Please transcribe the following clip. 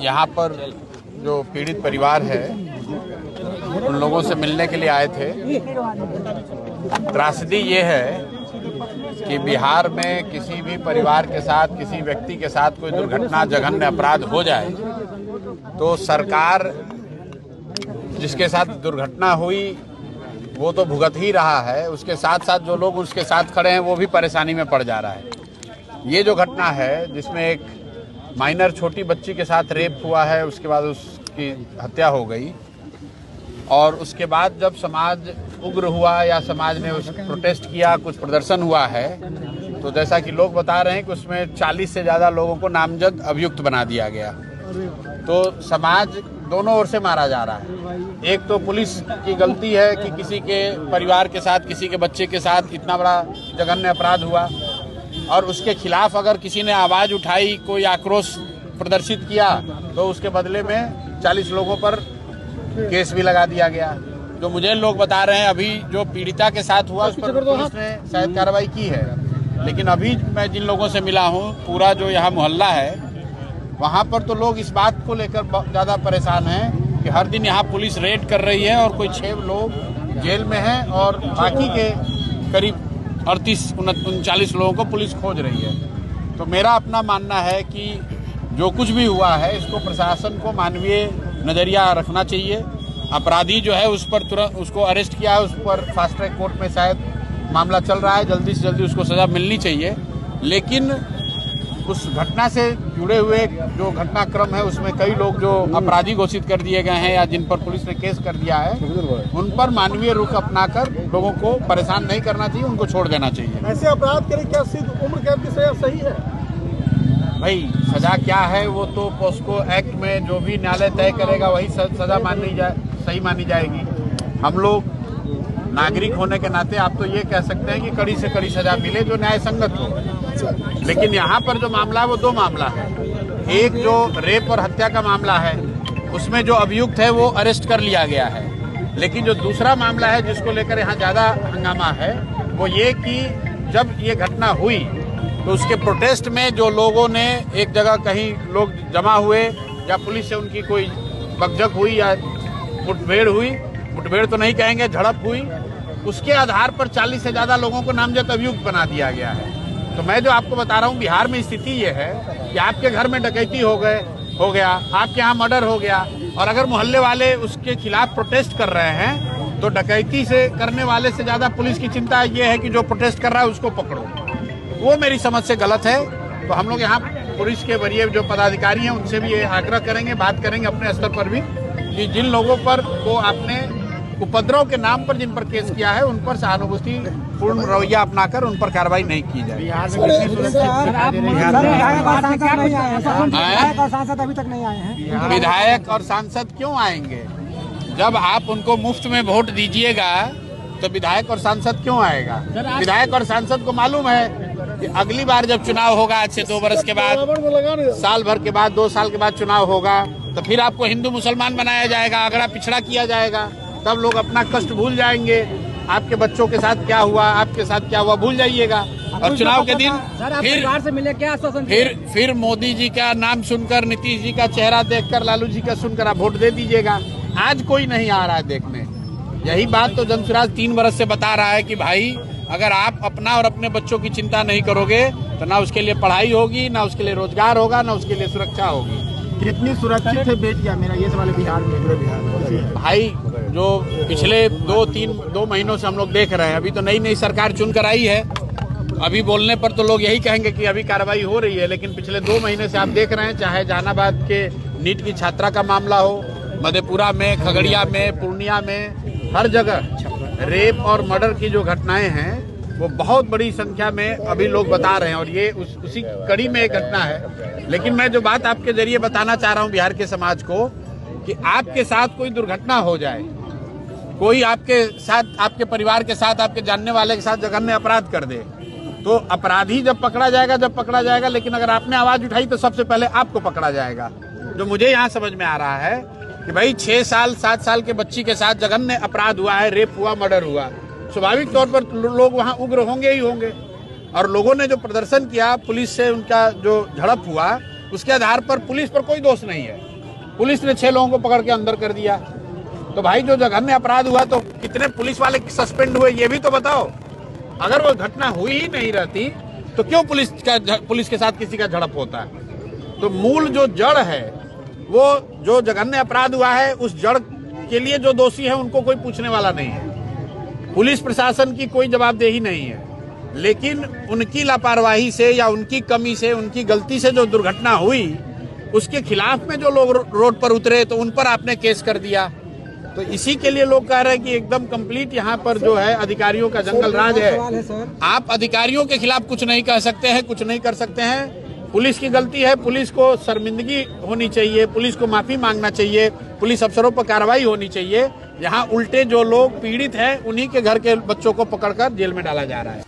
यहाँ पर जो पीड़ित परिवार है उन लोगों से मिलने के लिए आए थे। त्रासदी ये है कि बिहार में किसी भी परिवार के साथ, किसी व्यक्ति के साथ कोई दुर्घटना, जघन्य अपराध हो जाए तो सरकार जिसके साथ दुर्घटना हुई वो तो भुगत ही रहा है, उसके साथ साथ जो लोग उसके साथ खड़े हैं वो भी परेशानी में पड़ जा रहा है। ये जो घटना है जिसमें एक माइनर छोटी बच्ची के साथ रेप हुआ है, उसके बाद उसकी हत्या हो गई और उसके बाद जब समाज उग्र हुआ या समाज ने उस प्रोटेस्ट किया, कुछ प्रदर्शन हुआ है, तो जैसा कि लोग बता रहे हैं कि उसमें 40 से ज़्यादा लोगों को नामजद अभियुक्त बना दिया गया। तो समाज दोनों ओर से मारा जा रहा है। एक तो पुलिस की गलती है कि किसी के परिवार के साथ, किसी के बच्चे के साथ इतना बड़ा जघन्य अपराध हुआ और उसके खिलाफ अगर किसी ने आवाज़ उठाई, कोई आक्रोश प्रदर्शित किया तो उसके बदले में 40 लोगों पर केस भी लगा दिया गया। जो मुझे लोग बता रहे हैं अभी जो पीड़िता के साथ हुआ उस पर पुलिस ने शायद कार्रवाई की है, लेकिन अभी मैं जिन लोगों से मिला हूँ, पूरा जो यहाँ मोहल्ला है वहाँ पर तो लोग इस बात को लेकर ज़्यादा परेशान हैं कि हर दिन यहाँ पुलिस रेड कर रही है और कोई 6 लोग जेल में हैं और बाकी के करीब 38-39 लोगों को पुलिस खोज रही है। तो मेरा अपना मानना है कि जो कुछ भी हुआ है इसको प्रशासन को मानवीय नज़रिया रखना चाहिए। अपराधी जो है उस पर तुरंत उसको अरेस्ट किया है, उस पर फास्ट ट्रैक कोर्ट में शायद मामला चल रहा है, जल्दी से जल्दी उसको सज़ा मिलनी चाहिए। लेकिन उस घटना से जुड़े हुए जो घटनाक्रम है उसमें कई लोग जो अपराधी घोषित कर दिए गए हैं या जिन पर पुलिस ने केस कर दिया है, उन पर मानवीय रुख अपनाकर लोगों को परेशान नहीं करना चाहिए, उनको छोड़ देना चाहिए। ऐसे अपराध करें क्या सिर्फ उम्र कैद की सजा सही है? भाई सजा क्या है वो तो पोस्को एक्ट में जो भी न्यायालय तय करेगा वही सजा सही मानी जाएगी। हम लोग नागरिक होने के नाते आप तो ये कह सकते हैं कि कड़ी से कड़ी सजा मिले जो न्याय संगत हो, लेकिन यहाँ पर जो मामला है वो 2 मामला है। एक जो रेप और हत्या का मामला है उसमें जो अभियुक्त है वो अरेस्ट कर लिया गया है, लेकिन जो दूसरा मामला है जिसको लेकर यहाँ ज़्यादा हंगामा है वो ये कि जब ये घटना हुई तो उसके प्रोटेस्ट में जो लोगों ने एक जगह कहीं लोग जमा हुए या पुलिस से उनकी कोई बकझक हुई या मुठभेड़ हुई, मुठभेड़ तो नहीं कहेंगे, झड़प हुई, उसके आधार पर 40 से ज़्यादा लोगों को नामजद अभियुक्त बना दिया गया है। तो मैं जो आपको बता रहा हूँ बिहार में स्थिति ये है कि आपके घर में डकैती हो गया, आपके यहाँ मर्डर हो गया और अगर मोहल्ले वाले उसके खिलाफ प्रोटेस्ट कर रहे हैं तो डकैती से करने वाले से ज़्यादा पुलिस की चिंता ये है कि जो प्रोटेस्ट कर रहा है उसको पकड़ो। वो मेरी समझ से गलत है। तो हम लोग यहाँ पुलिस के वरीय जो पदाधिकारी हैं उनसे भी ये आग्रह करेंगे, बात करेंगे अपने स्तर पर भी कि जिन लोगों पर को आपने उपद्रव के नाम पर जिन पर केस किया है उन पर सहानुभूति पूर्ण रवैया अपनाकर उन पर कार्रवाई नहीं की जाए। अभी तक नहीं आए हैं। विधायक और सांसद क्यों आएंगे? जब आप उनको मुफ्त में वोट दीजिएगा तो विधायक और सांसद क्यों आएगा? विधायक और सांसद को मालूम है कि अगली बार जब चुनाव होगा आज से 2 वर्ष के बाद, साल भर के बाद, 2 साल के बाद चुनाव होगा तो फिर आपको हिंदू मुसलमान बनाया जाएगा, अगड़ा पिछड़ा किया जाएगा, तब लोग अपना कष्ट भूल जाएंगे। आपके बच्चों के साथ क्या हुआ, आपके साथ क्या हुआ भूल जाइएगा और चुनाव के दिन फिर मोदी जी का नाम सुनकर, नीतीश जी का चेहरा देखकर, लालू जी का सुनकर आप वोट दे दीजिएगा। आज कोई नहीं आ रहा है देखने। यही बात तो जनसुराज 3 वर्ष से बता रहा है कि भाई अगर आप अपना और अपने बच्चों की चिंता नहीं करोगे तो ना उसके लिए पढ़ाई होगी, ना उसके लिए रोजगार होगा, ना उसके लिए सुरक्षा होगी। कितनी सुरक्षित है बेटियां? मेरा ये सवाल बिहार में, पूरे बिहार में भाई जो पिछले 2 महीनों से हम लोग देख रहे हैं, अभी तो नई सरकार चुनकर आई है, अभी बोलने पर तो लोग यही कहेंगे कि अभी कार्रवाई हो रही है, लेकिन पिछले 2 महीने से आप देख रहे हैं, चाहे जहानाबाद के नीट की छात्रा का मामला हो, मधेपुरा में, खगड़िया में, पूर्णिया में, हर जगह रेप और मर्डर की जो घटनाएं हैं वो बहुत बड़ी संख्या में अभी लोग बता रहे हैं और ये उसी कड़ी में एक घटना है। लेकिन मैं जो बात आपके जरिए बताना चाह रहा हूँ बिहार के समाज को कि आपके साथ कोई दुर्घटना हो जाए, कोई आपके साथ, आपके परिवार के साथ, आपके जानने वाले के साथ जघन्य अपराध कर दे, तो अपराधी जब पकड़ा जाएगा, लेकिन अगर आपने आवाज उठाई तो सबसे पहले आपको पकड़ा जाएगा। जो मुझे यहाँ समझ में आ रहा है कि भाई 6 साल 7 साल के बच्ची के साथ जघन्य अपराध हुआ है, रेप हुआ, मर्डर हुआ, स्वाभाविक तौर पर लोग वहाँ उग्र होंगे ही होंगे। और लोगों ने जो प्रदर्शन किया, पुलिस से उनका जो झड़प हुआ, उसके आधार पर पुलिस पर कोई दोष नहीं है। पुलिस ने 6 लोगों को पकड़ के अंदर कर दिया। तो भाई जो जघन्य अपराध हुआ तो कितने पुलिस वाले सस्पेंड हुए ये भी तो बताओ। अगर वो घटना हुई ही नहीं रहती तो क्यों पुलिस के साथ किसी का झड़प होता है? तो मूल जो जड़ है, वो जो जघन्य अपराध हुआ है उस जड़ के लिए जो दोषी है उनको कोई पूछने वाला नहीं है। पुलिस प्रशासन की कोई जवाबदेही नहीं है, लेकिन उनकी लापरवाही से या उनकी कमी से, उनकी गलती से जो दुर्घटना हुई उसके खिलाफ में जो लोग रोड पर उतरे तो उन पर आपने केस कर दिया। तो इसी के लिए लोग कह रहे हैं कि एकदम कंप्लीट यहाँ पर जो है अधिकारियों का जंगल राज है। आप अधिकारियों के खिलाफ कुछ नहीं कह सकते हैं, कुछ नहीं कर सकते हैं। पुलिस की गलती है, पुलिस को शर्मिंदगी होनी चाहिए, पुलिस को माफी मांगना चाहिए, पुलिस अफसरों पर कार्रवाई होनी चाहिए। यहाँ उल्टे जो लोग पीड़ित हैं उन्हीं के घर के बच्चों को पकड़कर जेल में डाला जा रहा है।